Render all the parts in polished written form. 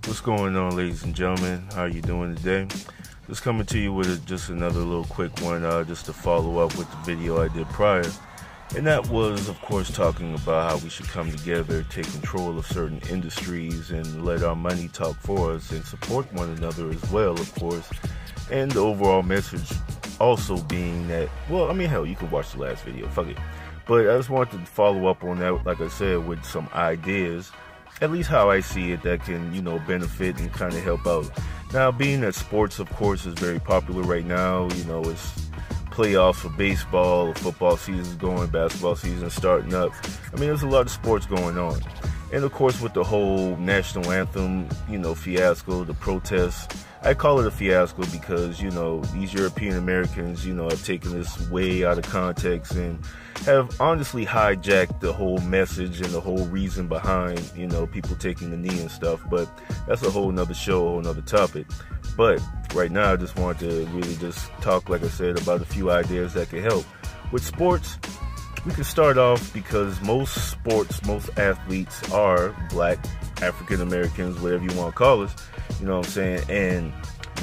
What's going on, ladies and gentlemen? How are you doing today? Just coming to you with just another little quick one, just to follow up with the video I did prior. And that was, of course, talking about how we should come together, take control of certain industries, and let our money talk for us, and support one another as well, of course. And the overall message also being that, well, I mean, hell, you can watch the last video, fuck it. But I just wanted to follow up on that, like I said, with some ideas, at least how I see it, that can, benefit and kind of help out. Now, being that sports, of course, is very popular right now, it's playoffs for baseball, football season's going, basketball season starting up. I mean, there's a lot of sports going on. And of course, with the whole national anthem, fiasco, the protests, I call it a fiasco because, these European Americans, have taken this way out of context and have honestly hijacked the whole message and the whole reason behind, people taking the knee and stuff. But that's a whole nother show, a whole nother topic. But right now, I just wanted to really just talk, like I said, about a few ideas that could help. With sports, we can start off because most athletes are black, African Americans, whatever you want to call us, you know what I'm saying? And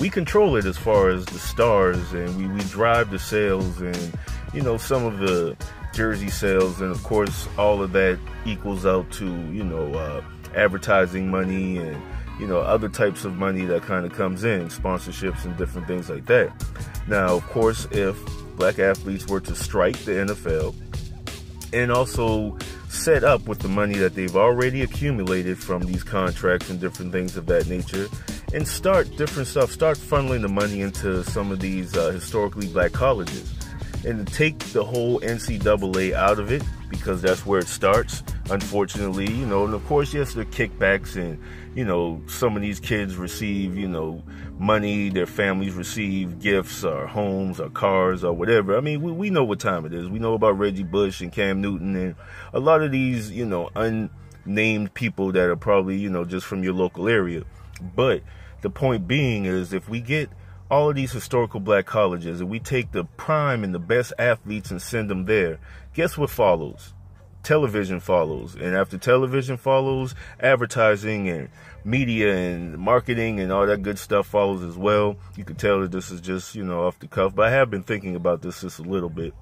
we control it as far as the stars, and we drive the sales and, some of the jersey sales, and of course, all of that equals out to, advertising money and, other types of money that kind of comes in, sponsorships and different things like that. Now, of course, if black athletes were to strike the NFL, and also set up with the money that they've already accumulated from these contracts and different things of that nature, and start different stuff, start funneling the money into some of these historically black colleges, and to take the whole NCAA out of it, because that's where it starts, unfortunately, and of course, yes, there are kickbacks, and, some of these kids receive, money, their families receive gifts, or homes, or cars, or whatever. I mean, we know what time it is. We know about Reggie Bush and Cam Newton, and a lot of these, unnamed people that are probably, just from your local area. But the point being is, if we get all of these historical black colleges and we take the prime and the best athletes and send them there, guess what follows? Television follows. And after television follows, advertising and media and marketing and all that good stuff follows as well. You can tell that this is just, off the cuff, but I have been thinking about this just a little bit.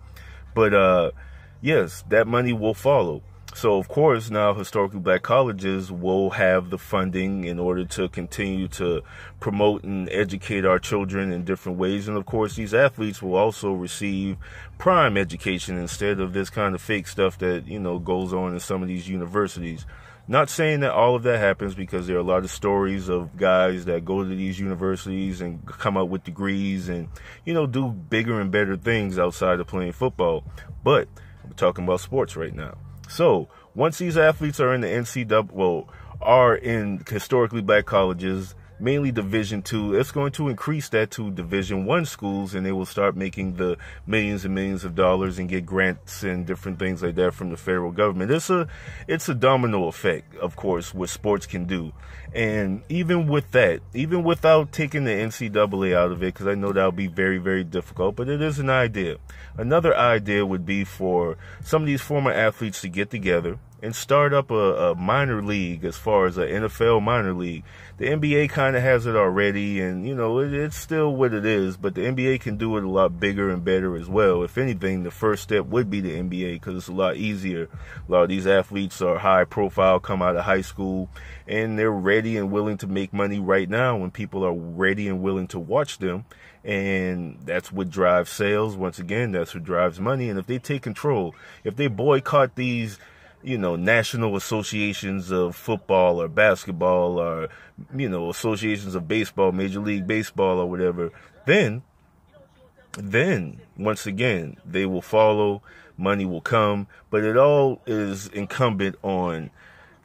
But yes, that money will follow. So, of course, now historically black colleges will have the funding in order to continue to promote and educate our children in different ways. And, of course, these athletes will also receive prime education instead of this kind of fake stuff that, goes on in some of these universities. Not saying that all of that happens, because there are a lot of stories of guys that go to these universities and come out with degrees and, do bigger and better things outside of playing football. But we're talking about sports right now. So once these athletes are in the NCAA, are in historically black colleges, mainly Division II, it's going to increase that to Division I schools, and they will start making the millions and millions of dollars and get grants and different things like that from the federal government. It's a domino effect, of course, what sports can do. And even with that, even without taking the NCAA out of it, because I know that'll be very, very difficult, but it is an idea. Another idea would be for some of these former athletes to get together and start up a minor league, as far as an NFL minor league. The NBA kind of has it already, and, it's still what it is, but the NBA can do it a lot bigger and better as well. If anything, the first step would be the NBA, because it's a lot easier. A lot of these athletes are high profile, come out of high school, and they're ready and willing to make money right now when people are ready and willing to watch them. And that's what drives sales. Once again, that's what drives money. And if they take control, if they boycott these, national associations of football or basketball, or, associations of baseball, Major League Baseball or whatever, then once again, they will follow, money will come. But it all is incumbent on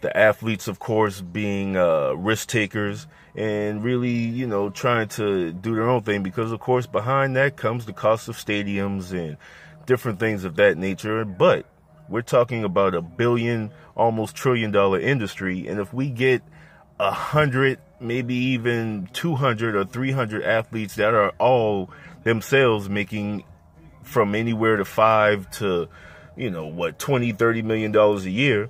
the athletes, of course, being risk takers and really, trying to do their own thing, because, of course, behind that comes the cost of stadiums and different things of that nature. But we're talking about $1 billion, almost $1 trillion industry. And if we get 100, maybe even 200 or 300 athletes that are all themselves making from anywhere to 5 to, $20, $30 million a year,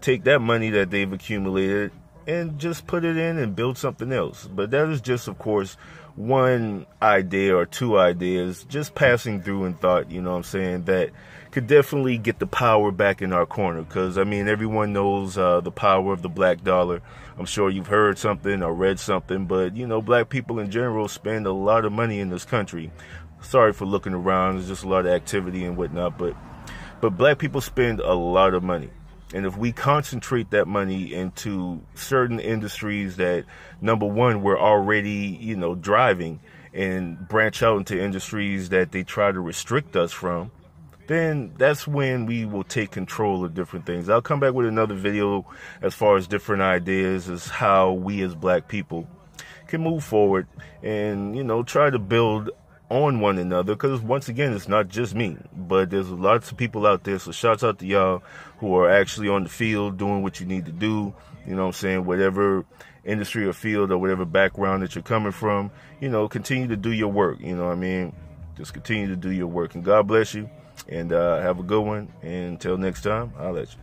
take that money that they've accumulated and just put it in and build something else. But that is just, of course, one idea or two ideas just passing through in thought, you know what I'm saying, that could definitely get the power back in our corner. Because, I mean, everyone knows the power of the black dollar. I'm sure you've heard something or read something, but, you know, black people in general spend a lot of money in this country. Sorry for looking around. There's just a lot of activity and whatnot, but black people spend a lot of money. And if we concentrate that money into certain industries that, number one, we're already, you know, driving, and branch out into industries that they try to restrict us from, then that's when we will take control of different things. I'll come back with another video as far as different ideas as how we as black people can move forward and, you know, try to build on one another, because once again, it's not just me, but there's lots of people out there. So shouts out to y'all who are actually on the field doing what you need to do. You know what I'm saying? Whatever industry or field or whatever background that you're coming from, you know, continue to do your work. You know what I mean? Just continue to do your work, and God bless you, and have a good one. And until next time, I'll let you.